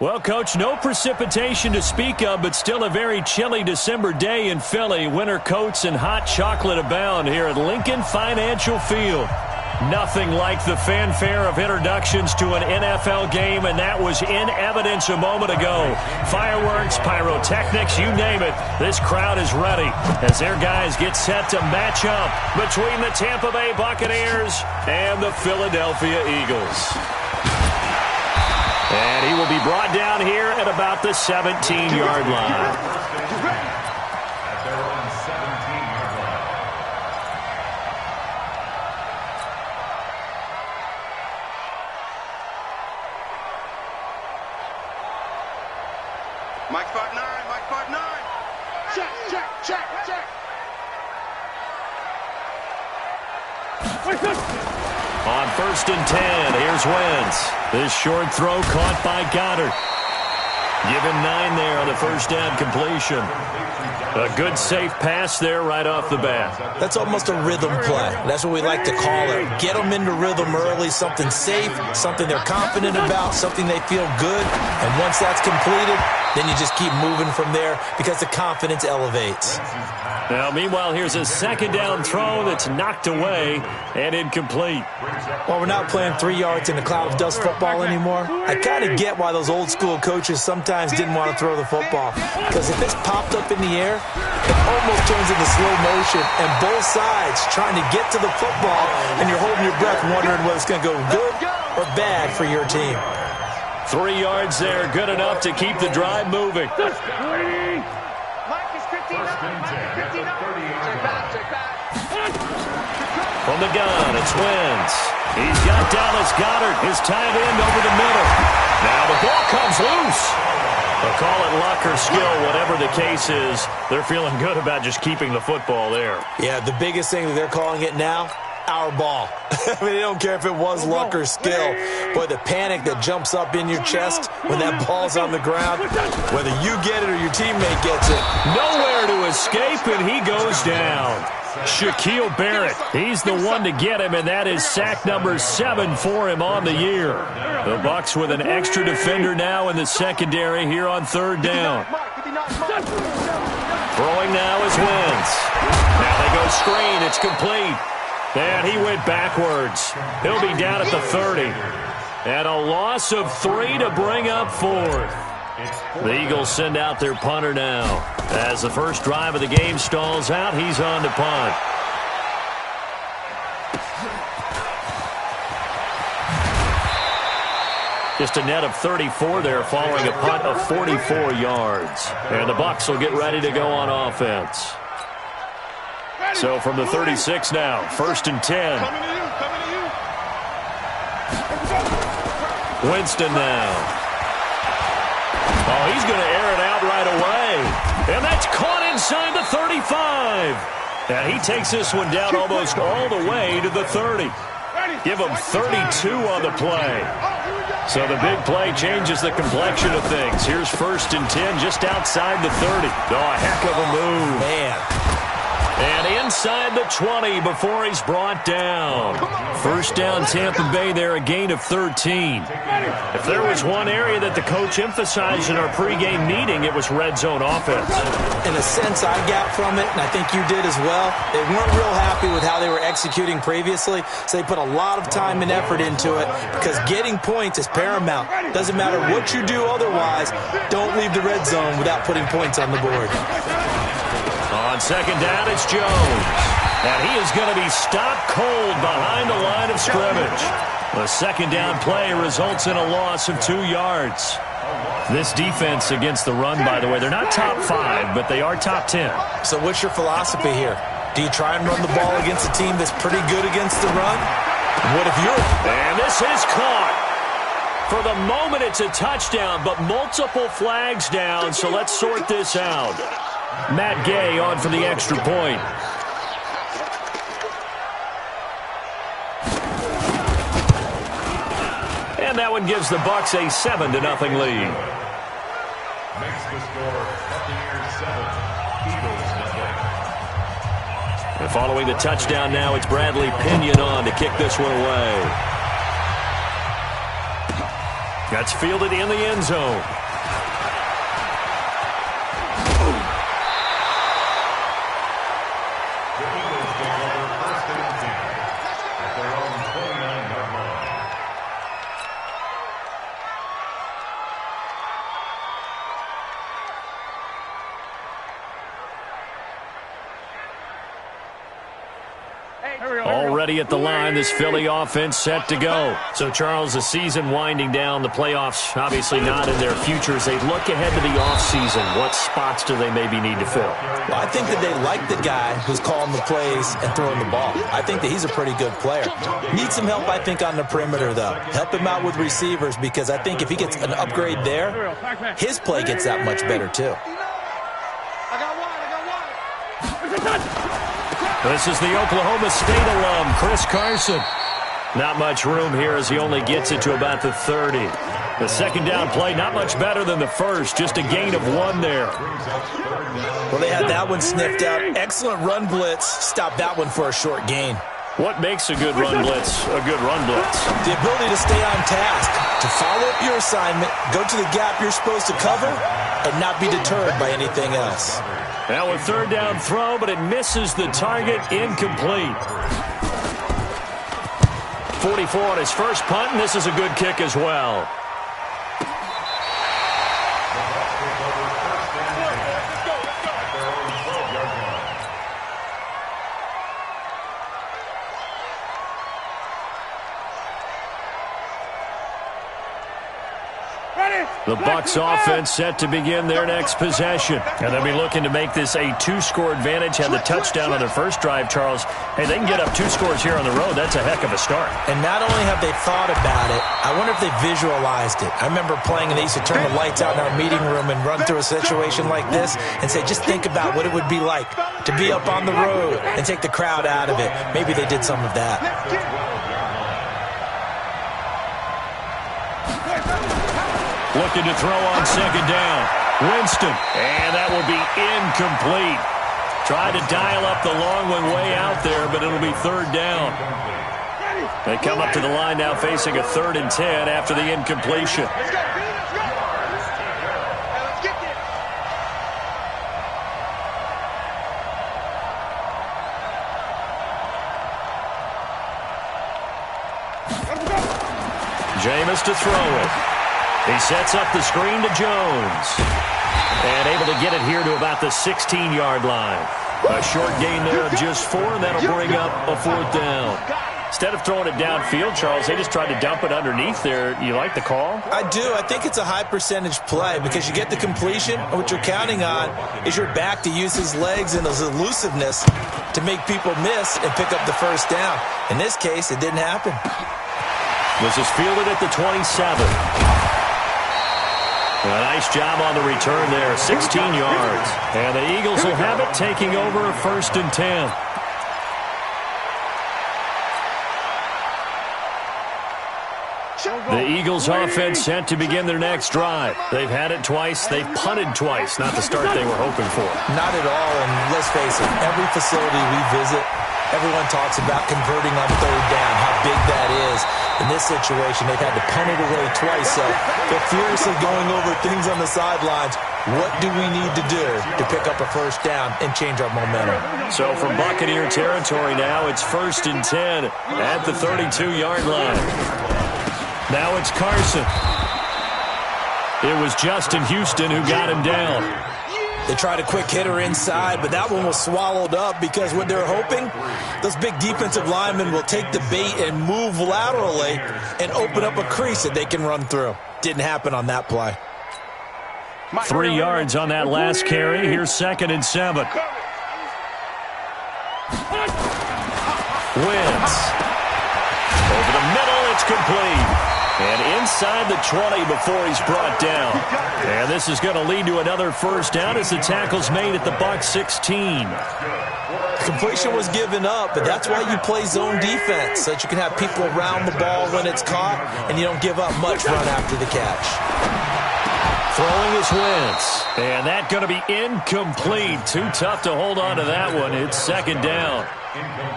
Well, Coach, no precipitation to speak of, but still a very chilly December day in Philly. Winter coats and hot chocolate abound here at Lincoln Financial Field. Nothing like the fanfare of introductions to an NFL game, and that was in evidence a moment ago. Fireworks, pyrotechnics, you name it. This crowd is ready as their guys get set to match up between the Tampa Bay Buccaneers and the Philadelphia Eagles. And he will be brought down here at about the 17-yard line. Mike 5-9, Mike 5-9. Check, check, check, check. On 1st and 10, here's Wentz. This short throw caught by Goddard. Give him 9 there on the first down completion. A good, safe pass there right off the bat. That's almost a rhythm play. That's what we like to call it. Get them into rhythm early, something safe, something they're confident about, something they feel good. And once that's completed, then you just keep moving from there because the confidence elevates. Now, meanwhile, here's a second down throw that's knocked away and incomplete. Well, we're not playing 3 yards in a cloud of dust football anymore. I kind of get why those old school coaches sometimes didn't want to throw the football. Because if it's popped up in the air, it almost turns into slow motion, and both sides trying to get to the football, and you're holding your breath wondering whether it's going to go good or bad for your team. 3 yards there, good enough to keep the drive moving. From the gun, it's Wentz. He's got Dallas Goedert, his tight end, over the middle. Now the ball comes loose. They'll call it luck or skill, whatever the case is. They're feeling good about just keeping the football there. Yeah, the biggest thing that they're calling it now, our ball. I mean, they don't care if it was luck or skill. Boy, the panic that jumps up in your chest when that ball's on the ground, whether you get it or your teammate gets it. Nowhere to escape, and he goes down. Shaquille Barrett, he's the one to get him, and that is sack number 7 for him on the year. The Bucs with an extra defender now in the secondary here on 3rd down. Throwing now is Wentz. Now they go screen, it's complete. And he went backwards. He'll be down at the 30. And a loss of 3 to bring up 4th. The Eagles send out their punter now. As the first drive of the game stalls out, he's on to punt. Just a net of 34 there following a punt of 44 yards. And the Bucs will get ready to go on offense. So from the 36 now, 1st and 10. Winston now. Oh, he's going to air it out right away. And that's caught inside the 35. And he takes this one down almost all the way to the 30. Give him 32 on the play. So the big play changes the complexion of things. Here's 1st and 10 just outside the 30. Oh, a heck of a move. Man. And inside the 20 before he's brought down. First down Tampa Bay there, a gain of 13. If there was one area that the coach emphasized in our pregame meeting, it was red zone offense. In a sense, I got from it, and I think you did as well, they weren't real happy with how they were executing previously, so they put a lot of time and effort into it because getting points is paramount. Doesn't matter what you do otherwise, don't leave the red zone without putting points on the board. On 2nd down, it's Jones. And he is going to be stopped cold behind the line of scrimmage. The 2nd down play results in a loss of 2 yards. This defense against the run, by the way, they're not top 5, but they are top 10. So what's your philosophy here? Do you try and run the ball against a team that's pretty good against the run? What if you're... And this is caught. For the moment, it's a touchdown, but multiple flags down, so let's sort this out. Matt Gay on for the extra point. And that one gives the Bucs a 7-0 lead. Makes the score Buccaneers 7, Eagles nothing. And following the touchdown now, it's Bradley Pinion on to kick this one away. That's fielded in the end zone. The Eagles take over first and 10 at their own 29-yard line. Already at the line, this Philly offense set to go. So, Charles, the season winding down, the playoffs obviously not in their future. As they look ahead to the offseason, what spots do they maybe need to fill? Well, I think that they like the guy who's calling the plays and throwing the ball. I think that he's a pretty good player. Needs some help, I think, on the perimeter, though. Help him out with receivers, because I think if he gets an upgrade there, his play gets that much better, too. This is the Oklahoma State alum, Chris Carson. Not much room here as he only gets it to about the 30. The second down play, not much better than the first, just a gain of 1 there. Well, they had that one sniffed out. Excellent run blitz. Stopped that one for a short gain. What makes a good run blitz a good run blitz? The ability to stay on task, to follow up your assignment, go to the gap you're supposed to cover, and not be deterred by anything else. Now a third down throw, but it misses the target, incomplete. 44 on his first punt, and this is a good kick as well. The Bucs offense set to begin their next possession. And they'll be looking to make this a 2-score advantage. Had the touchdown on their first drive, Charles. Hey, they can get up 2 scores here on the road. That's a heck of a start. And not only have they thought about it, I wonder if they visualized it. I remember playing, and they used to turn the lights out in our meeting room and run through a situation like this and say, just think about what it would be like to be up on the road and take the crowd out of it. Maybe they did some of that. Looking to throw on second down. Winston. And that will be incomplete. Tried to dial up the long one way out there, but it'll be third down. They come up to the line now facing a 3rd and 10 after the incompletion. Jameis to throw it. He sets up the screen to Jones. And able to get it here to about the 16-yard line. A short gain there of just 4, and that'll bring up a 4th down. Instead of throwing it downfield, Charles, they just tried to dump it underneath there. You like the call? I do. I think it's a high-percentage play because you get the completion, and what you're counting on is your back to use his legs and his elusiveness to make people miss and pick up the first down. In this case, it didn't happen. This is fielded at the 27. A nice job on the return there, 16 yards. And the Eagles will have it, taking over a 1st and 10. The Eagles offense set to begin their next drive. They've had it twice. They've punted twice. Not the start they were hoping for. Not at all, and let's face it, every facility we visit, everyone talks about converting on 3rd down, how big that is. In this situation, they've had to punt it away twice, so they're furiously going over things on the sidelines. What do we need to do to pick up a 1st down and change our momentum? So from Buccaneer territory now, it's 1st and 10 at the 32-yard line. Now it's Carson. It was Justin Houston who got him down. They tried a quick hitter inside, but that one was swallowed up because what they're hoping, those big defensive linemen will take the bait and move laterally and open up a crease that they can run through. Didn't happen on that play. 3 yards on that last carry. Here's 2nd and 7. Wentz. Over the middle, it's complete. And inside the 20 before he's brought down. And this is going to lead to another 1st down as the tackle's made at the Bucs 16. Completion was given up, but that's why you play zone defense, so that you can have people around the ball when it's caught, and you don't give up much run after the catch. Throwing is Wentz. And that going to be incomplete. Too tough to hold on to that one. It's 2nd down.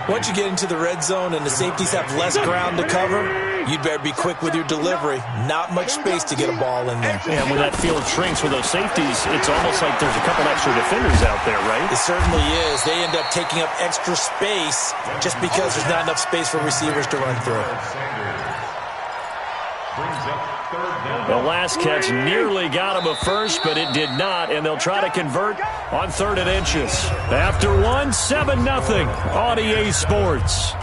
Once you get into the red zone and the safeties have less ground to cover, you'd better be quick with your delivery. Not much space to get a ball in there. And when that field shrinks with those safeties, it's almost like there's a couple extra defenders out there, right? It certainly is. They end up taking up extra space just because there's not enough space for receivers to run through. The last catch nearly got him a first, but it did not, and they'll try to convert on 3rd and inches. After 1, 7-0 on EA Sports.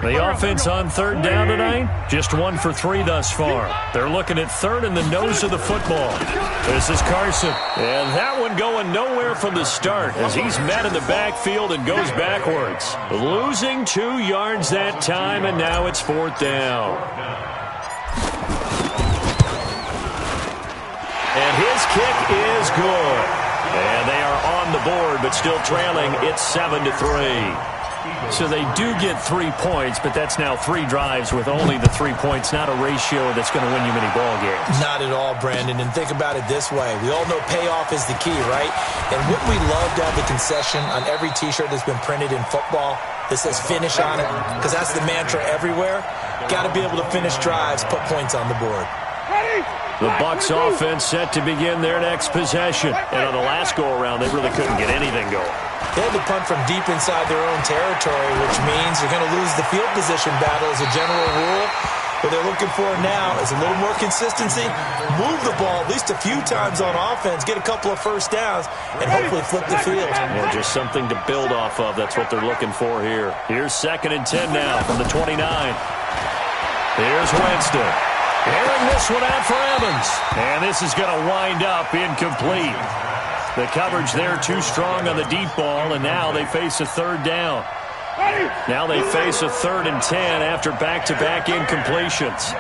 The offense on 3rd down tonight, just 1 for 3 thus far. They're looking at 3rd in the nose of the football. This is Carson. And that one going nowhere from the start as he's met in the backfield and goes backwards. Losing 2 yards that time, and now it's 4th down. And his kick is good. And they are on the board, but still trailing. It's 7-3. So they do get 3 points, but that's now 3 drives with only the 3 points, not a ratio that's going to win you many ball games. Not at all, Brandon. And think about it this way. We all know payoff is the key, right? And wouldn't we love to have the concession on every T-shirt that's been printed in football that says finish on it? Because that's the mantra everywhere. Got to be able to finish drives, put points on the board. The Bucs offense set to begin their next possession. And on the last go-around, they really couldn't get anything going. They had to punt from deep inside their own territory, which means you're going to lose the field position battle as a general rule. What they're looking for now is a little more consistency, move the ball at least a few times on offense, get a couple of first downs, and hopefully flip the field. Yeah, just something to build off of. That's what they're looking for here. Here's 2nd and 10 now from the 29. Here's Winston. Airing this one out for Evans. And this is going to wind up incomplete. The coverage there too strong on the deep ball, and now they face a 3rd down. Now they face a 3rd and 10 after back-to-back incompletions.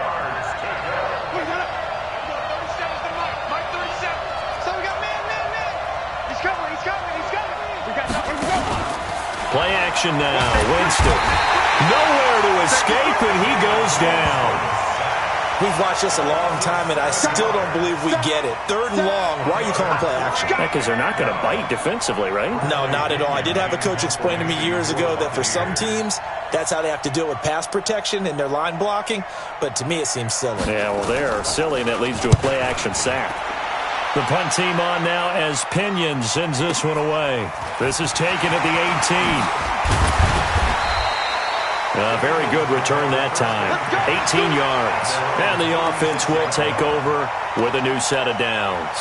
Play action now. Winston. Nowhere to escape, and he goes down. We've watched this a long time, and I still don't believe we get it. 3rd and long. Why are you calling play action? Because they're not going to bite defensively, right? No, not at all. I did have a coach explain to me years ago that for some teams, that's how they have to deal with pass protection and their line blocking. But to me, it seems silly. Yeah, well, they're silly, and it leads to a play action sack. The punt team on now as Pinion sends this one away. This is taken at the 18. A very good return that time. 18 yards. And the offense will take over with a new set of downs.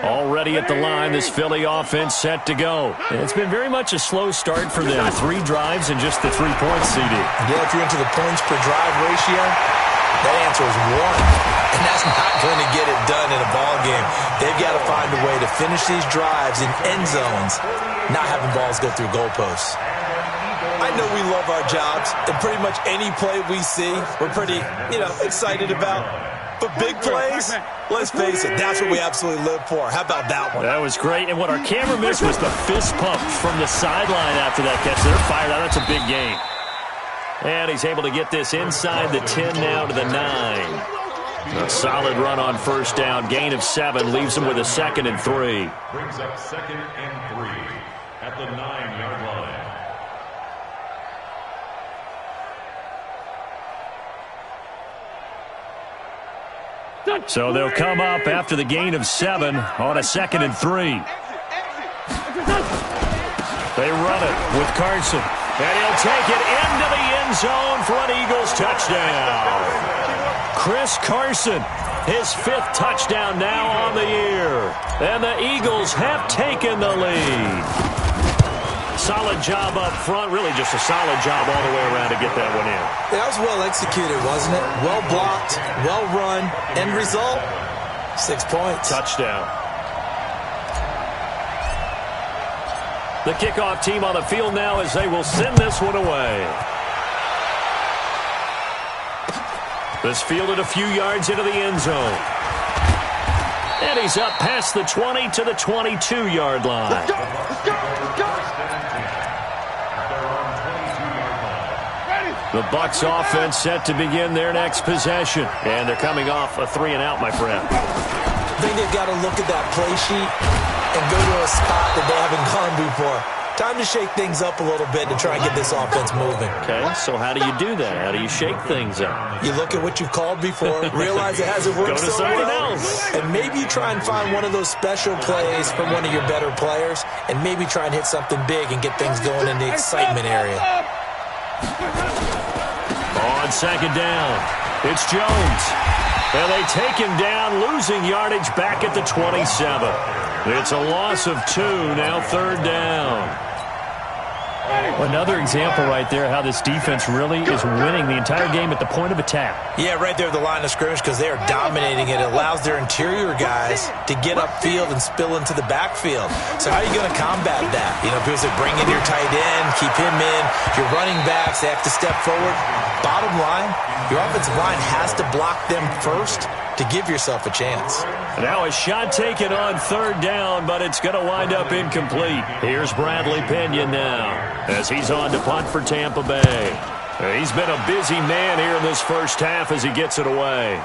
Already at the line, this Philly offense set to go. And it's been very much a slow start for them. 3 drives and just the 3 points, CD. Yeah, if you're into the points per drive ratio, that answer is 1. And that's not going to get it done in a ball game. They've got to find a way to finish these drives in end zones, not having balls go through goalposts. I know we love our jobs, and pretty much any play we see, we're pretty, excited about. But big plays, let's face it, that's what we absolutely live for. How about that one? That was great. And what our camera missed was the fist pump from the sideline after that catch. They're fired out. That's a big game. And he's able to get this inside the 10 now to the 9. A solid run on 1st down. Gain of 7 leaves him with a 2nd and 3. Brings up 2nd and 3 at the 9-yard line. So they'll come up after the gain of 7 on a 2nd and 3. They run it with Carson. And he'll take it into the end zone for an Eagles touchdown. Chris Carson, his 5th touchdown now on the year. And the Eagles have taken the lead. Solid job up front. Really just a solid job all the way around to get that one in. That was well executed, wasn't it? Well blocked, well run. End result, 6 points. Touchdown. The kickoff team on the field now as they will send this one away. This fielded a few yards into the end zone. And he's up past the 20 to the 22-yard line. Let's go! Let's go! Let's go! The Bucs offense set to begin their next possession. And they're coming off a 3-and-out, my friend. I think they've got to look at that play sheet and go to a spot that they haven't gone before. Time to shake things up a little bit to try and get this offense moving. Okay, so how do you do that? How do you shake things up? You look at what you've called before, realize it hasn't worked so well, and maybe you try and find one of those special plays from one of your better players, and maybe try and hit something big and get things going in the excitement area. On second down, it's Jones. And they take him down, losing yardage back at the 27. It's a loss of 2, now third down. Another example right there how this defense really is winning the entire game at the point of attack. Yeah, right there at the line of scrimmage because they are dominating it. It allows their interior guys to get upfield and spill into the backfield. So how are you going to combat that? You know, people say bring in your tight end, keep him in. Your running backs, they have to step forward. Bottom line, your offensive line has to block them first to give yourself a chance. Now a shot taken on third down, but it's going to wind up incomplete. Here's Bradley Pinion now as he's on to punt for Tampa Bay. He's been a busy man here in this first half as he gets it away.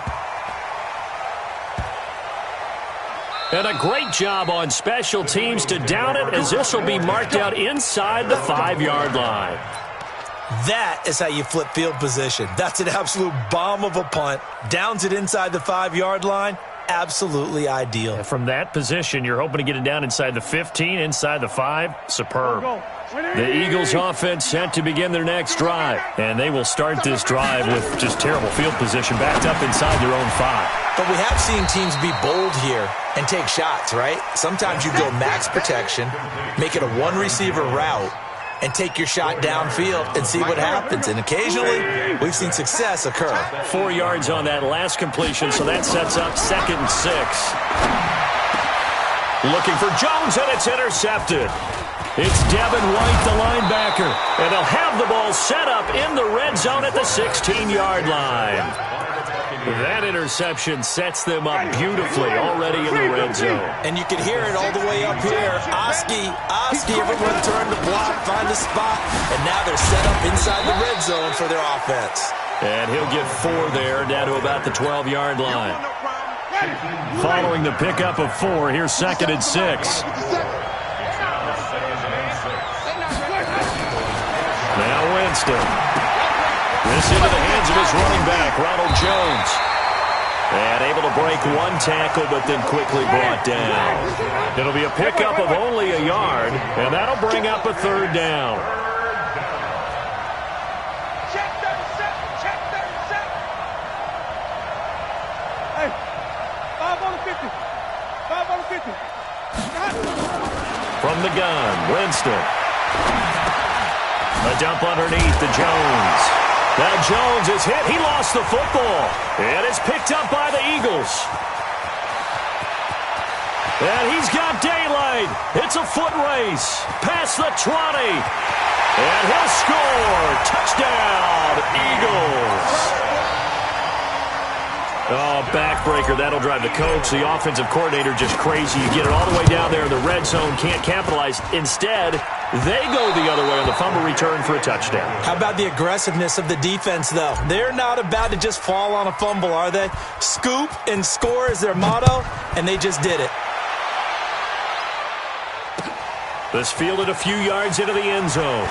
And a great job on special teams to down it as this will be marked out inside the 5-yard line. That is how you flip field position. That's an absolute bomb of a punt. Downs it inside the 5-yard line. Absolutely ideal. And from that position, you're hoping to get it down inside the 15, inside the 5. Superb. The Eagles offense set to begin their next drive. And they will start this drive with just terrible field position backed up inside their own 5. But we have seen teams be bold here and take shots, right? Sometimes you go max protection, make it a one-receiver route, and take your shot downfield and see what happens. And occasionally, we've seen success occur. 4 yards on that last completion, so that sets up 2nd and 6. Looking for Jones, and it's intercepted. It's Devin White, the linebacker, and they'll have the ball set up in the red zone at the 16-yard line. That interception sets them up beautifully already in the red zone. And you can hear it all the way up here. Oski, everyone turned to block, find a spot, and now they're set up inside the red zone for their offense. And he'll get 4 there, down to about the 12-yard line. Following the pickup of 4, here's 2nd and 6. Now Winston. This into the hands of his running back, Ronald Jones. And able to break 1 tackle, but then quickly brought down. It'll be a pickup of only a yard, and that'll bring up a 3rd down. Check 37, check 37. Hey, 5 on the 50. 5 on the 50. From the gun, Winston. A dump underneath to Jones. Now Jones is hit. He lost the football. And it's picked up by the Eagles. And he's got daylight. It's a foot race. Past the 20. And he'll score. Touchdown, Eagles. Oh, backbreaker. That'll drive the coach, the offensive coordinator, just crazy. You get it all the way down there in the red zone, can't capitalize. Instead, they go the other way on the fumble return for a touchdown. How about the aggressiveness of the defense, though? They're not about to just fall on a fumble, are they? Scoop and score is their motto, and they just did it. This fielded a few yards into the end zone.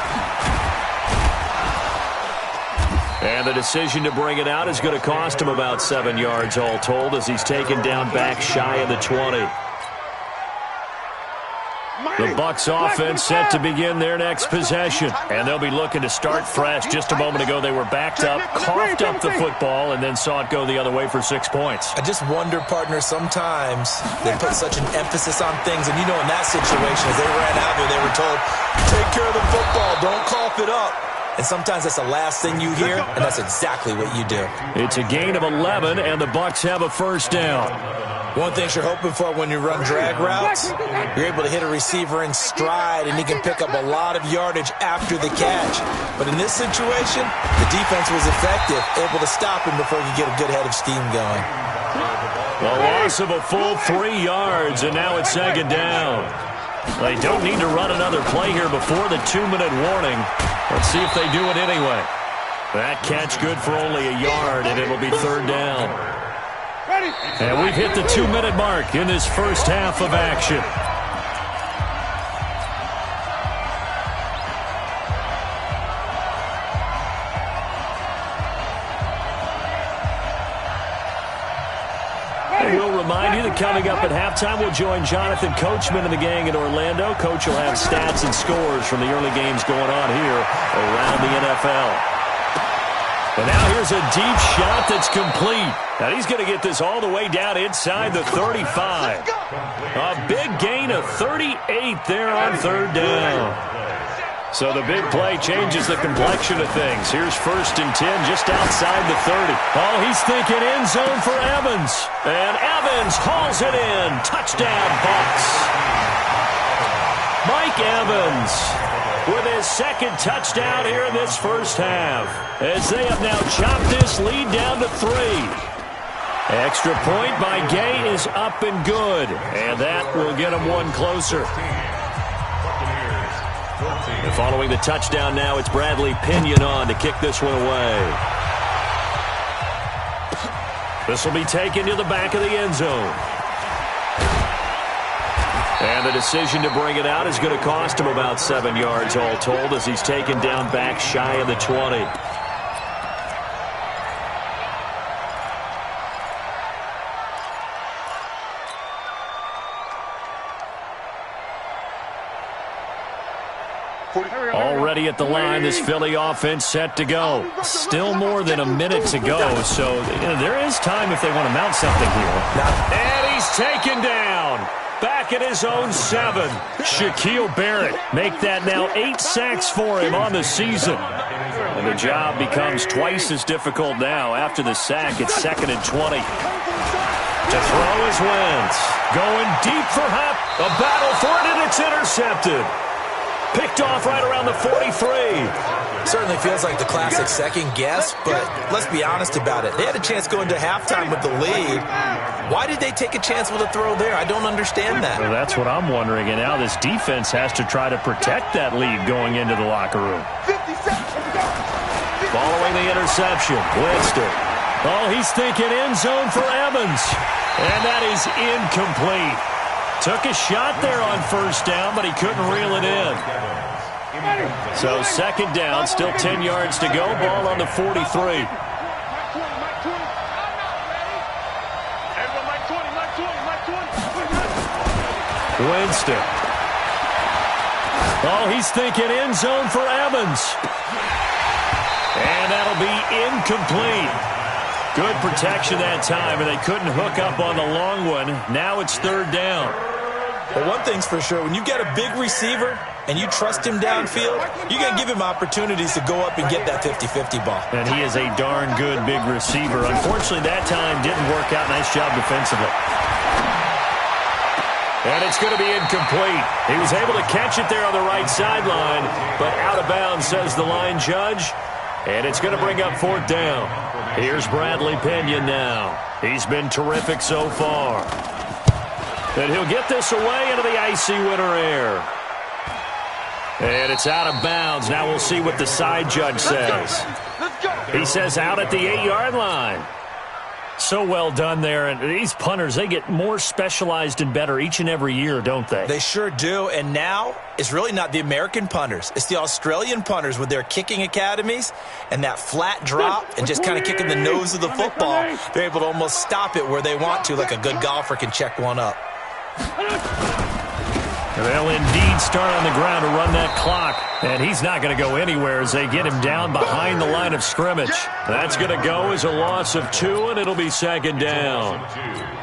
And the decision to bring it out is going to cost him about 7 yards all told as he's taken down back shy of the 20. The Bucs offense set to begin their next possession. And they'll be looking to start fresh. Just a moment ago, they were backed up, coughed up the football, and then saw it go the other way for 6 points. I just wonder, partner, sometimes they put such an emphasis on things. And, you know, in that situation, as they ran out there, they were told, take care of the football, don't cough it up. And sometimes that's the last thing you hear, and that's exactly what you do. It's a gain of 11, and the Bucs have a 1st down. One thing you're hoping for when you run drag routes, you're able to hit a receiver in stride, and he can pick up a lot of yardage after the catch. But in this situation, the defense was effective, able to stop him before he could get a good head of steam going. A loss of a full 3 yards, and now it's 2nd down. They don't need to run another play here before the 2-minute warning. Let's see if they do it anyway. That catch good for only a yard, and it'll be third down. And we've hit the 2-minute mark in this first half of action. And we'll remind you that coming up at halftime, we'll join Jonathan Coachman and the gang in Orlando. Coach will have stats and scores from the early games going on here around the NFL. And now here's a deep shot that's complete. Now he's going to get this all the way down inside the 35. A big gain of 38 there on third down. So the big play changes the complexion of things. Here's 1st and 10 just outside the 30. Oh, he's thinking end zone for Evans. And Evans hauls it in. Touchdown, Bucs. Mike Evans with his second touchdown here in this first half, as they have now chopped this lead down to 3. Extra point by Gay is up and good, and that will get them one closer. And following the touchdown now, it's Bradley Pinion on to kick this one away. This will be taken to the back of the end zone. And the decision to bring it out is going to cost him about 7 yards all told, as he's taken down back shy of the 20. Already at the line, this Philly offense set to go. Still more than a minute to go, so there is time if they want to mount something here. And he's taken down. Back at his own 7. Shaquille Barrett make that now 8 sacks for him on the season. And the job becomes twice as difficult now. After the sack, it's 2nd and 20. To throw is Wentz. Going deep for Hupp. A battle for it, and it's intercepted. Picked off right around the 43. Certainly feels like the classic second guess, but let's be honest about it. They had a chance going to halftime with the lead. Why did they take a chance with a throw there? I don't understand that. Well, that's what I'm wondering, and now this defense has to try to protect that lead going into the locker room. Following the interception, Winston. Oh, he's thinking end zone for Evans. And that is incomplete. Took a shot there on first down, but he couldn't reel it in. So 2nd down, still 10 yards to go. Ball on the 43. Winston. Oh, he's thinking end zone for Evans. And that'll be incomplete. Good protection that time, and they couldn't hook up on the long one. Now it's 3rd down. Well, one thing's for sure. When you get a big receiver and you trust him downfield, you're going to give him opportunities to go up and get that 50-50 ball. And he is a darn good big receiver. Unfortunately, that time didn't work out. Nice job defensively. And it's going to be incomplete. He was able to catch it there on the right sideline, but out of bounds, says the line judge. And it's going to bring up 4th down. Here's Bradley Pinion now. He's been terrific so far. And he'll get this away into the icy winter air. And it's out of bounds. Now we'll see what the side judge says. He says out at the 8-yard line. So well done there. And these punters, they get more specialized and better each and every year, don't they? They sure do. And now it's really not the American punters. It's the Australian punters with their kicking academies and that flat drop and just kind of kicking the nose of the football. They're able to almost stop it where they want to, like a good golfer can check one up. They'll indeed start on the ground to run that clock. And he's not going to go anywhere as they get him down behind the line of scrimmage. That's going to go as a loss of 2, and it'll be 2nd down.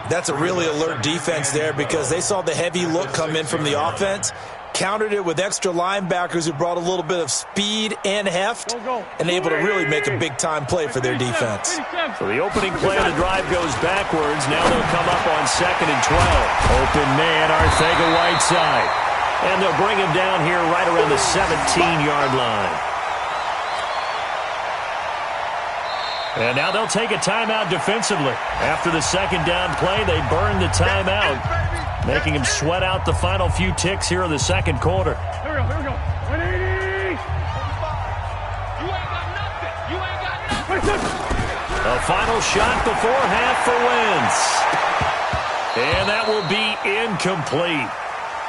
That's a really alert defense there because they saw the heavy look come in from the offense, countered it with extra linebackers who brought a little bit of speed and heft, and able to really make a big-time play for their defense. So the opening play of the drive goes backwards. Now they'll come up on 2nd and 12. Open man, Arcega-Whiteside. And they'll bring him down here right around the 17-yard line. And now they'll take a timeout defensively. After the 2nd down play, they burn the timeout, making him sweat out the final few ticks here in the 2nd quarter. Here we go. 180. You ain't got nothing. You ain't A final shot before half for Wentz. And that will be incomplete.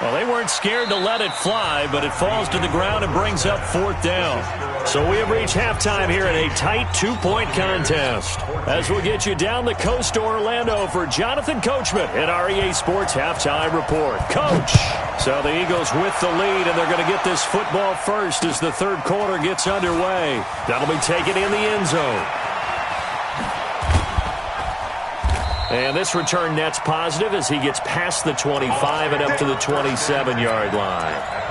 Well, they weren't scared to let it fly, but it falls to the ground and brings up 4th down. So we have reached halftime here in a tight 2-point contest. As we'll get you down the coast to Orlando for Jonathan Coachman at our EA Sports Halftime Report. Coach! So the Eagles with the lead, and they're going to get this football first as the third quarter gets underway. That'll be taken in the end zone. And this return net's positive as he gets past the 25 and up to the 27-yard line.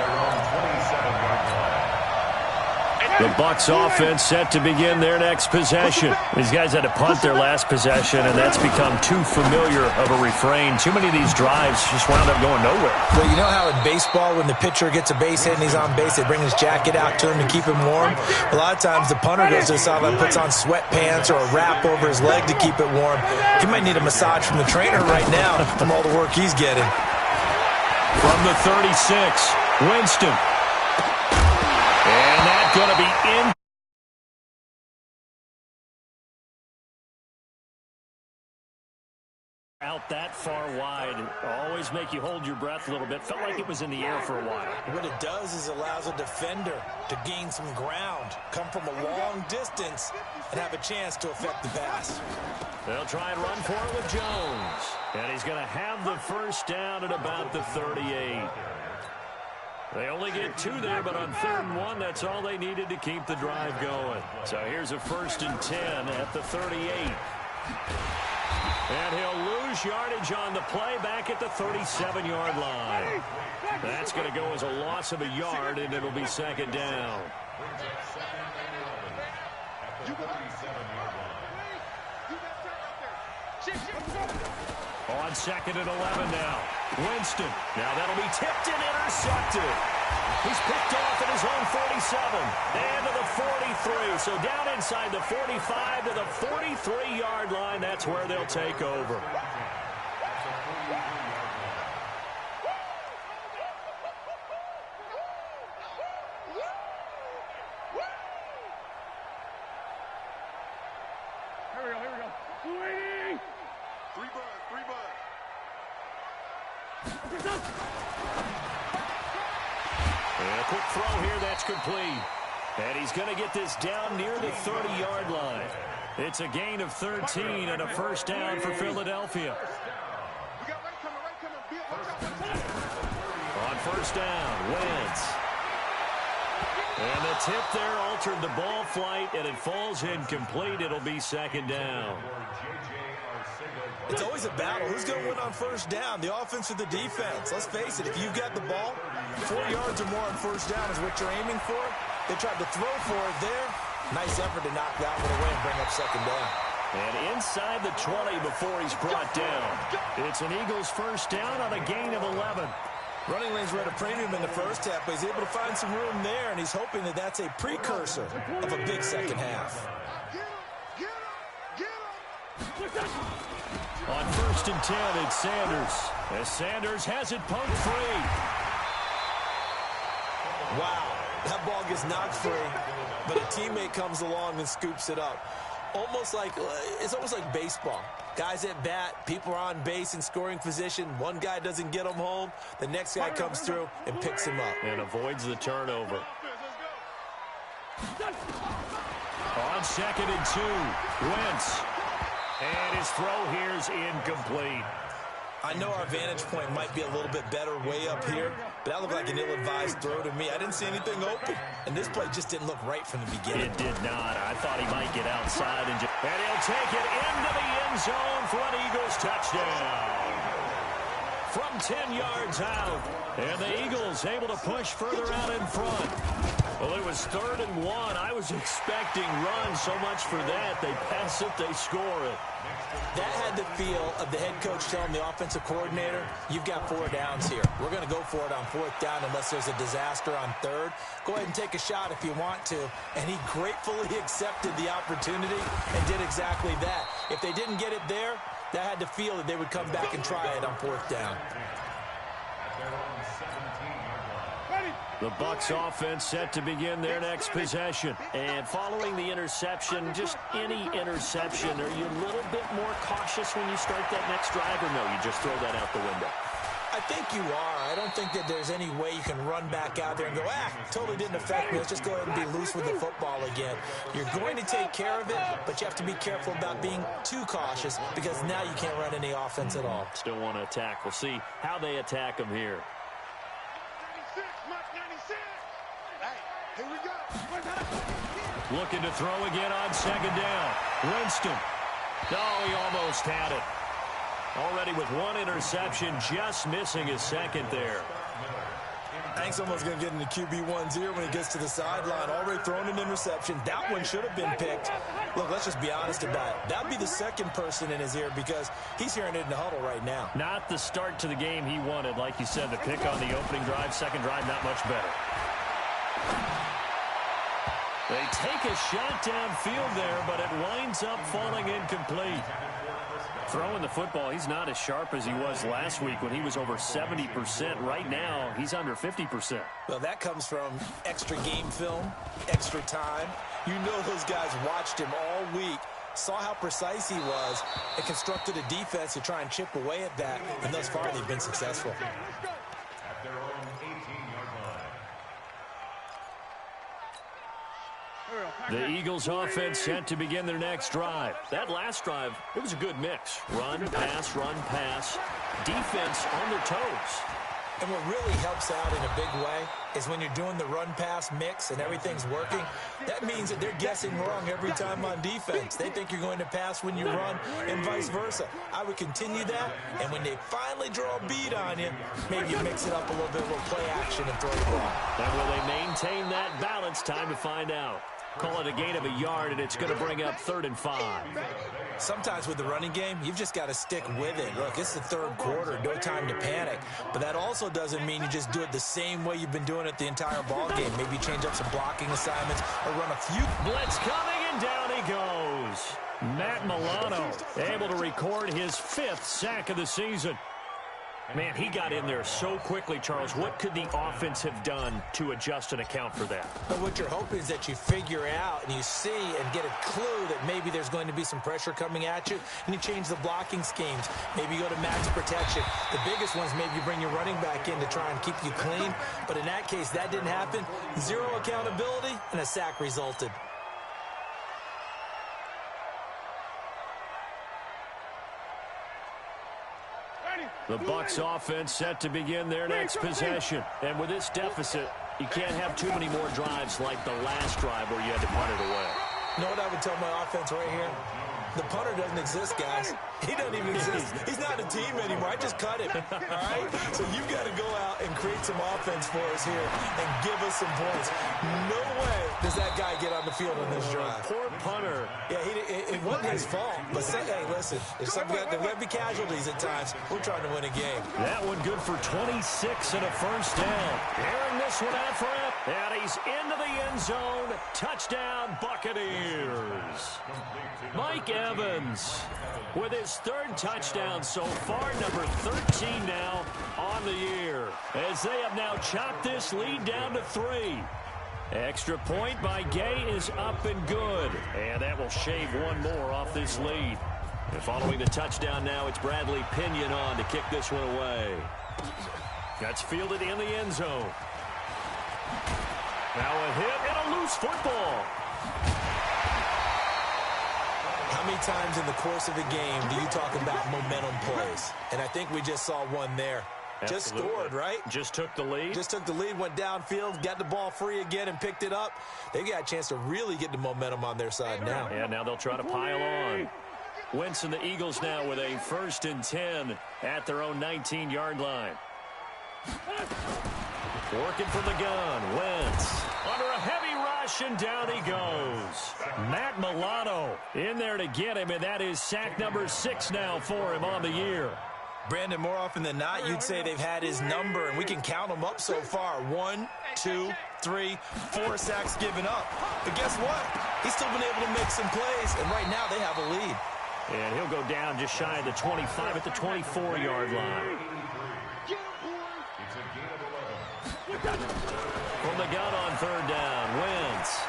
The Bucs offense set to begin their next possession. These guys had to punt their last possession, and that's become too familiar of a refrain. Too many of these drives just wound up going nowhere. Well, you know how in baseball, when the pitcher gets a base hit and he's on base, they bring his jacket out to him to keep him warm? A lot of times the punter goes to the sideline, puts on sweatpants or a wrap over his leg to keep it warm. He might need a massage from the trainer right now from all the work he's getting. From the 36, Winston. And that's going to be in. Out that far wide. Always make you hold your breath a little bit. Felt like it was in the air for a while. What it does is allows a defender to gain some ground, come from a long distance, and have a chance to affect the pass. They'll try and run for it with Jones. And he's going to have the first down at about the 38. They only get 2 there, but on 3rd and 1, that's all they needed to keep the drive going. So here's a 1st and 10 at the 38. And he'll lose yardage on the play back at the 37-yard line. That's going to go as a loss of a yard, and it'll be 2nd down. On 2nd and 11 now. Winston. Now that'll be tipped and intercepted. He's picked off at his own 47 and to the 43. So down inside the 45 to the 43-yard line. That's where they'll take over. Here we go. Waiting. 3 buds. And a quick throw here, that's complete. And he's going to get this down near the 30-yard line. It's a gain of 13 and a first down for Philadelphia. We got right coming. On first down, Wentz. And the tip there altered the ball flight, and it falls incomplete. It'll be 2nd down. It's always a battle. Who's going to win on first down, the offense or the defense? Let's face it, if you've got the ball, 4 yards or more on first down is what you're aiming for. They tried to throw for it there. Nice effort to knock that one away and bring up 2nd down. And inside the 20 before he's brought down. It's an Eagles first down on a gain of 11. Running lanes were at a premium in the first half, but he's able to find some room there, and he's hoping that that's a precursor of a big second half. On 1st and 10, it's Sanders. As Sanders has it pumped free. Wow, that ball gets knocked free, but a teammate comes along and scoops it up. It's almost like baseball. Guys at bat, people are on base in scoring position. One guy doesn't get him home. The next guy comes through and picks him up. And avoids the turnover. On 2nd and 2, Wentz. And his throw here is incomplete. I know our vantage point might be a little bit better way up here, but that looked like an ill-advised throw to me. I didn't see anything open, and this play just didn't look right from the beginning. It did not. I thought he might get outside. And he'll take it into the end zone for an Eagles touchdown. From 10 yards out, and the Eagles able to push further out in front. Well, it was 3rd and 1. I was expecting runs, so much for that. They pass it, they score it. That had the feel of the head coach telling the offensive coordinator, you've got 4 downs here. We're going to go for it on 4th down unless there's a disaster on 3rd. Go ahead and take a shot if you want to. And he gratefully accepted the opportunity and did exactly that. If they didn't get it there, that had the feel that they would come back and try it on 4th down. The Bucs offense set to begin their next possession. And following the interception, just any interception, are you a little bit more cautious when you start that next drive, or no, you just throw that out the window? I think you are. I don't think that there's any way you can run back out there and go, totally didn't affect me. Let's just go ahead and be loose with the football again. You're going to take care of it, but you have to be careful about being too cautious because now you can't run any offense at all. Still want to attack. We'll see how they attack them here. 96, Mark 96. Hey, here we go. Looking to throw again on second down. Winston. Oh, he almost had it. Already with one interception, just missing his second there. Hank's almost going to get into QB1's ear when he gets to the sideline. Already thrown an interception. That one should have been picked. Look, let's just be honest about it. That would be the second person in his ear because he's hearing it in the huddle right now. Not the start to the game he wanted. Like you said, the pick on the opening drive, second drive, not much better. They take a shot downfield there, but it winds up falling incomplete. Throwing the football, he's not as sharp as he was last week when he was over 70%. Right now, he's under 50%. Well, that comes from extra game film, extra time. You know those guys watched him all week, saw how precise he was, and constructed a defense to try and chip away at that, and thus far they've been successful. At their own 18-yard line. The Eagles offense set to begin their next drive. That last drive, it was a good mix. Run, pass, defense on their toes. And what really helps out in a big way is when you're doing the run-pass mix and everything's working, that means that they're guessing wrong every time on defense. They think you're going to pass when you run and vice versa. I would continue that, and when they finally draw a beat on you, maybe you mix it up a little bit, a little play action and throw the ball. And will they maintain that balance? Time to find out. Call it a gain of a yard, and it's going to bring up 3rd and 5. Sometimes with the running game, you've just got to stick with it. Look, it's the third quarter, no time to panic. But that also doesn't mean you just do it the same way you've been doing it the entire ball game. Maybe change up some blocking assignments or run a few. Blitz coming, and down he goes. Matt Milano able to record his 5th sack of the season. Man, he got in there so quickly, Charles. What could the offense have done to adjust and account for that? But what you're hoping is that you figure out and you see and get a clue that maybe there's going to be some pressure coming at you, and you change the blocking schemes. Maybe you go to max protection. The biggest ones, maybe you bring your running back in to try and keep you clean. But in that case, that didn't happen. Zero accountability, and a sack resulted. The Bucs offense set to begin their next possession. And with this deficit, you can't have too many more drives like the last drive where you had to punt it away. You know what I would tell my offense right here? The punter doesn't exist, guys. He doesn't even exist. He's not a team anymore. I just cut him, all right? So you've got to go out and create some offense for us here and give us some points. No way does that guy get on the field on this drive. Poor punter. Yeah, it wasn't his fault. But, hey, listen, if there's going to be casualties at times, we're trying to win a game. That one good for 26 and a first down. Airing this one out for him. And he's into the end zone. Touchdown, Buccaneers. Mike Evans with his 3rd touchdown so far, number 13 now on the year, as they have now chopped this lead down to 3. Extra point by Gay is up and good, and that will shave one more off this lead. And following the touchdown now, it's Bradley Pinion on to kick this one away. That's fielded in the end zone. Now a hit and a loose football. How many times in the course of a game do you talk about momentum plays? And I think we just saw one there. Absolutely. Just scored, right? Just took the lead. Just took the lead, went downfield, got the ball free again, and picked it up. They got a chance to really get the momentum on their side now. Yeah, now they'll try to pile on. Wentz and the Eagles now with a 1st and 10 at their own 19-yard line. Working from the gun, Wentz under a heavy rush, and down he goes. Matt Milano in there to get him, and that is sack number 6 now for him on the year. Brandon, more often than not, you'd say they've had his number, and we can count them up so far. 1, 2, 3, 4 sacks given up. But guess what? He's still been able to make some plays, and right now they have a lead. And he'll go down just shy of the 25 at the 24-yard line. It's a gain of 11. From the gun on third down, Wentz.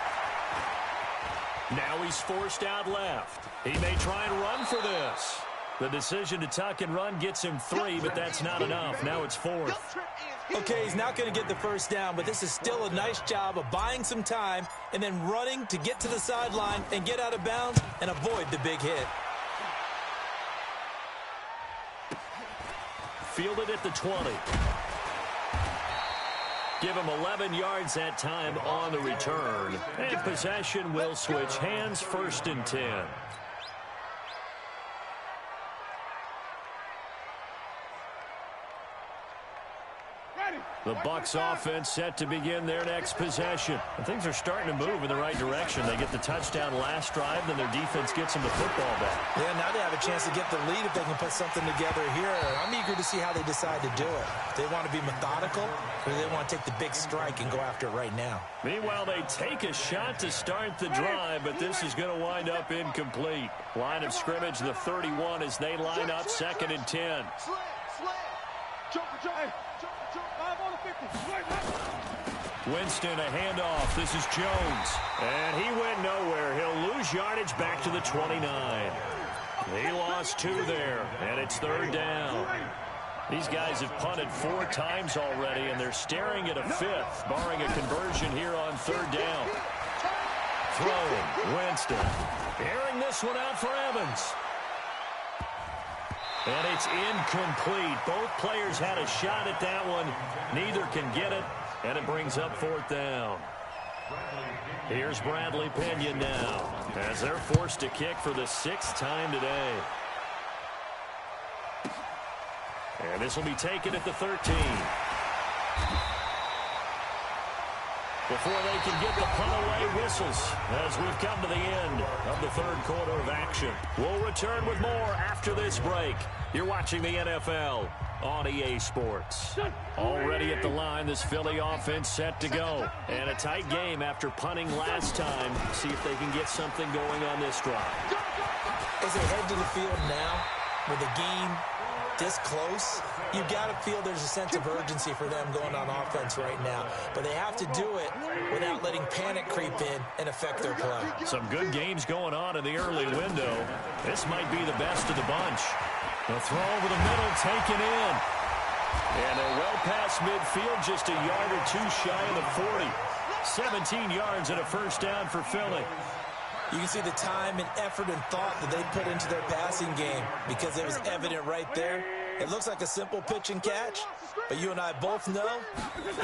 Now he's forced out left. He may try and run for this. The decision to tuck and run gets him 3, but that's not enough. Now it's 4th. Okay, he's not going to get the first down, but this is still a nice job of buying some time and then running to get to the sideline and get out of bounds and avoid the big hit. Fielded at the 20. Give him 11 yards that time on the return. And possession will switch hands, 1st and 10. The Bucs offense set to begin their next possession. And things are starting to move in the right direction. They get the touchdown last drive, then their defense gets them the football back. Yeah, now they have a chance to get the lead if they can put something together here. I'm eager to see how they decide to do it. They want to be methodical, or they want to take the big strike and go after it right now. Meanwhile, they take a shot to start the drive, but this is going to wind up incomplete. Line of scrimmage, the 31, as they line up 2nd and 10. Winston, a handoff. This is Jones. And he went nowhere. He'll lose yardage back to the 29. He lost 2 there, and it's 3rd down. These guys have punted 4 times already, and they're staring at a 5th, barring a conversion here on 3rd down. Throwing, Winston. Airing this one out for Evans. And it's incomplete. Both players had a shot at that one. Neither can get it, and it brings up 4th down. Here's Bradley Pinion now, as they're forced to kick for the 6th time today. And this will be taken at the 13. Before they can get the punt away, whistles as we've come to the end of the 3rd quarter of action. We'll return with more after this break. You're watching the NFL on EA Sports. Already at the line, this Philly offense set to go. And a tight game after punting last time. See if they can get something going on this drive. As they head to the field now, with the game this close, you've got to feel there's a sense of urgency for them going on offense right now. But they have to do it without letting panic creep in and affect their play. Some good games going on in the early window. This might be the best of the bunch. The throw over the middle, taken in. And they're well past midfield, just a yard or 2 shy of the 40. 17 yards and a 1st down for Philly. You can see the time and effort and thought that they put into their passing game because it was evident right there. It looks like a simple pitch and catch, but you and I both know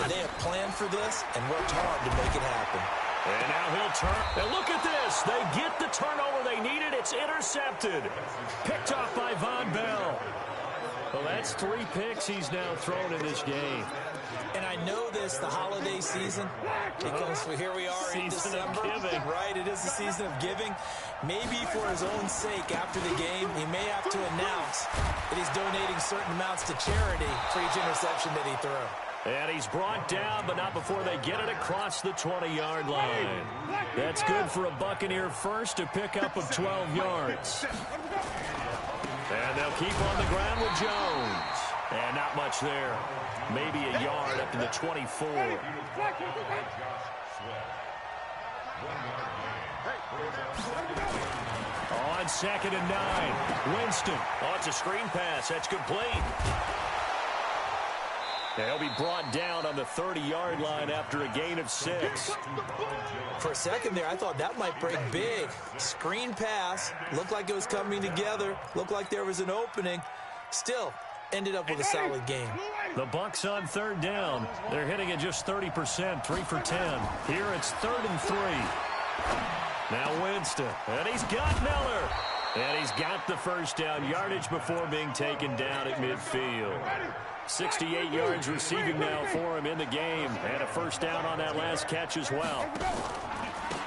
they have planned for this and worked hard to make it happen. And now he'll turn. And look at this. They get the turnover they needed. It's intercepted. Picked off by Von Bell. Well, that's 3 picks he's now thrown in this game. And I know this, the holiday season, because here we are in December. Giving. Right, it is the season of giving. Maybe for his own sake after the game, he may have to announce that he's donating certain amounts to charity for each interception that he threw. And he's brought down, but not before they get it across the 20-yard line. That's good for a Buccaneer first, a pickup of 12 yards. And they'll keep on the ground with Jones. And not much there. Maybe a yard up to the 24. On 2nd and 9. Winston. Oh, it's a screen pass. That's complete. They'll be brought down on the 30-yard line after a gain of 6. For a second there, I thought that might break big. Screen pass. Looked like it was coming together. Looked like there was an opening. Still, ended up with a solid game. The Bucs on 3rd down. They're hitting at just 30%, 3 for 10. Here it's 3rd and 3. Now Winston, and he's got Miller. And he's got the 1st down yardage before being taken down at midfield. 68 yards receiving now for him in the game. And a 1st down on that last catch as well.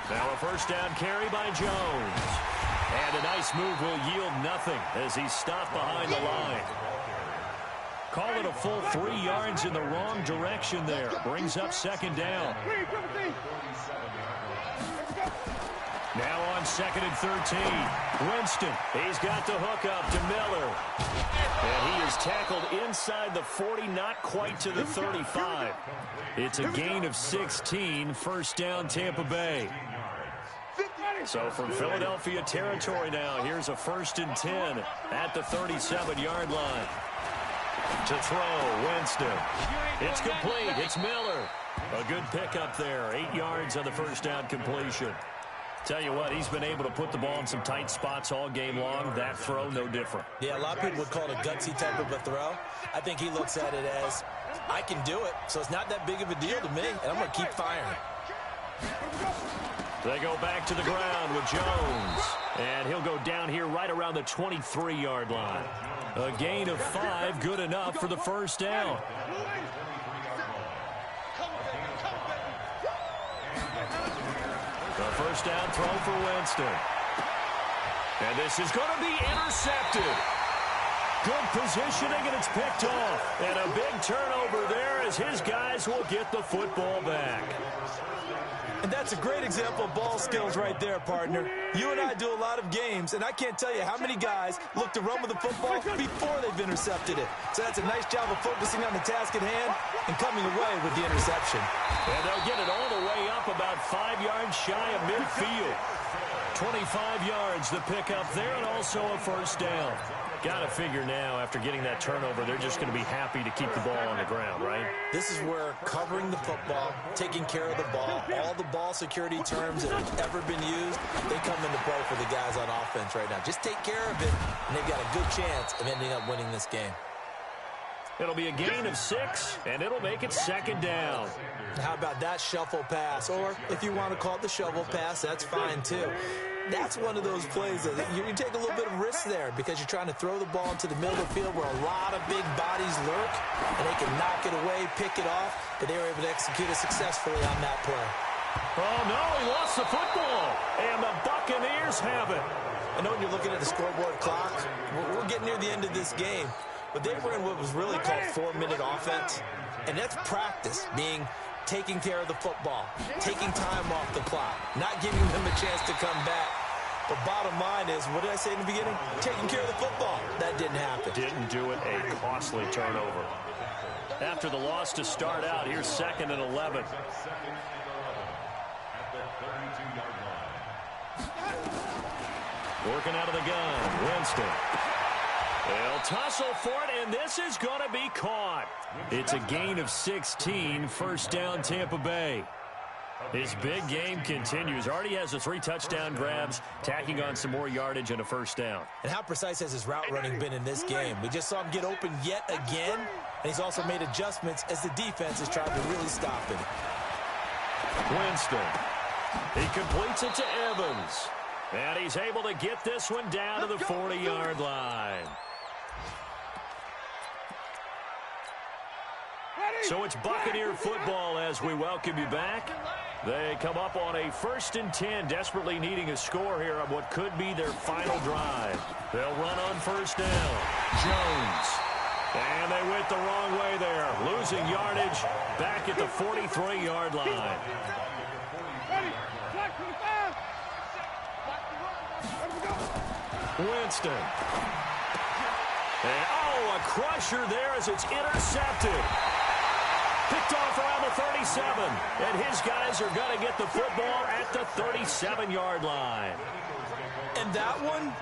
Now a 1st down carry by Jones. And a nice move will yield nothing as he's stopped behind the line. Call it a full 3 yards in the wrong direction there. Brings up 2nd down. Now on 2nd and 13. Winston, he's got the hook up to Miller. And he is tackled inside the 40, not quite to the 35. It's a gain of 16, first down Tampa Bay. So from Philadelphia territory now, here's a 1st and 10 at the 37-yard line. To throw, Winston. It's complete. It's Miller. A good pickup there. 8 yards on the first down completion. Tell you what, he's been able to put the ball in some tight spots all game long. That throw, no different. Yeah, a lot of people would call it a gutsy type of a throw. I think he looks at it as, I can do it, so it's not that big of a deal to me, and I'm going to keep firing. They go back to the ground with Jones. And he'll go down here right around the 23-yard line. A gain of 5, good enough for the first down. The first down throw for Winston. And this is going to be intercepted. Good positioning, and it's picked off. And a big turnover there as his guys will get the football back. And that's a great example of ball skills right there, partner. You and I do a lot of games, and I can't tell you how many guys look to run with the football before they've intercepted it. So that's a nice job of focusing on the task at hand and coming away with the interception. And they'll get it all the way up about 5 yards shy of midfield. 25 yards the pickup there, and also a first down. Got to figure now, after getting that turnover, they're just going to be happy to keep the ball on the ground, right? This is where covering the football, taking care of the ball, all the ball security terms that have ever been used, they come into play for the guys on offense right now. Just take care of it, and they've got a good chance of ending up winning this game. It'll be a gain of 6, and it'll make it 2nd down. How about that shuffle pass? Or if you want to call it the shovel pass, that's fine too. That's one of those plays that you take a little bit of risk there because you're trying to throw the ball into the middle of the field where a lot of big bodies lurk, and they can knock it away, pick it off, but they were able to execute it successfully on that play. Oh, no, he lost the football, and the Buccaneers have it. I know when you're looking at the scoreboard clock, we're getting near the end of this game, but they were in what was really called 4-minute offense, and that's practice, being taking care of the football, taking time off the clock, not giving them a chance to come back. But bottom line is, what did I say in the beginning? Taking care of the football. That didn't happen. Didn't do it, a costly turnover. After the loss to start out, here's 2nd and 11. Working out of the gun, Winston. They'll tussle for it, and this is going to be caught. It's a gain of 16, first down Tampa Bay. His big game continues. Already has the 3 touchdown grabs, tacking on some more yardage and a first down. And how precise has his route running been in this game? We just saw him get open yet again, and he's also made adjustments as the defense has tried to really stop him. Winston. He completes it to Evans. And he's able to get this one down to the 40-yard line. So it's Buccaneer football as we welcome you back. They come up on a 1st and 10, desperately needing a score here on what could be their final drive. They'll run on first down. Jones. And they went the wrong way there, losing yardage back at the 43-yard line. Winston. And, a crusher there as it's intercepted. Picked off around the 37. And his guys are going to get the football at the 37-yard line. And that one,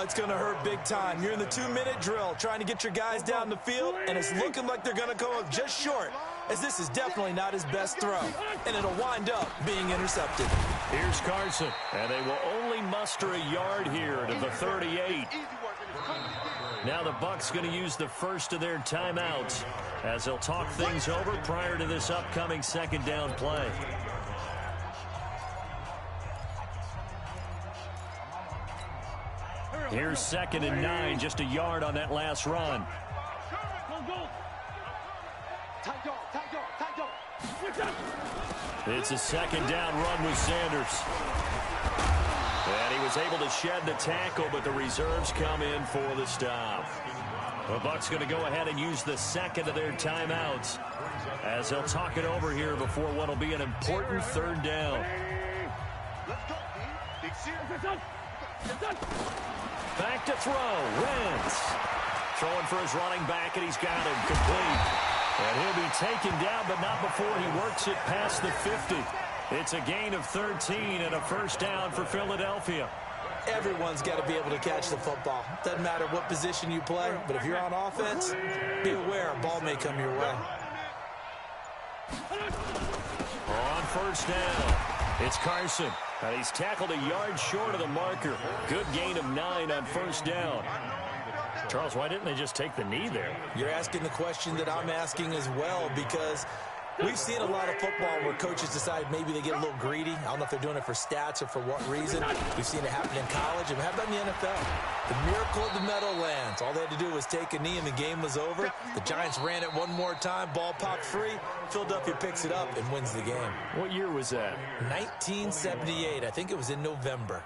it's going to hurt big time. You're in the 2-minute drill trying to get your guys down the field, and it's looking like they're going to come up just short, as this is definitely not his best throw. And it'll wind up being intercepted. Here's Carson, and they will only muster a yard here to the 38. Now the Bucs going to use the first of their timeouts as they'll talk things over prior to this upcoming 2nd down play. Here's 2nd and 9, just a yard on that last run. It's a 2nd down run with Sanders. And he was able to shed the tackle, but the reserves come in for the stop. The Bucs going to go ahead and use the 2nd of their timeouts as they'll talk it over here before what will be an important 3rd down. Back to throw. Wentz. Throwing for his running back, and he's got him complete. And he'll be taken down, but not before he works it past the 50. It's a gain of 13 and a first down for Philadelphia. Everyone's got to be able to catch the football. Doesn't matter what position you play, but if you're on offense, be aware a ball may come your way. On first down, it's Carson. And he's tackled a yard short of the marker. Good gain of 9 on first down. Charles, why didn't they just take the knee there? You're asking the question that I'm asking as well, because we've seen a lot of football where coaches decide maybe they get a little greedy. I don't know if they're doing it for stats or for what reason. We've seen it happen in college, and we have done in the NFL. The miracle of the Meadowlands. All they had to do was take a knee, and the game was over. The Giants ran it one more time. Ball popped free. Philadelphia picks it up and wins the game. What year was that? 1978. I think it was in November.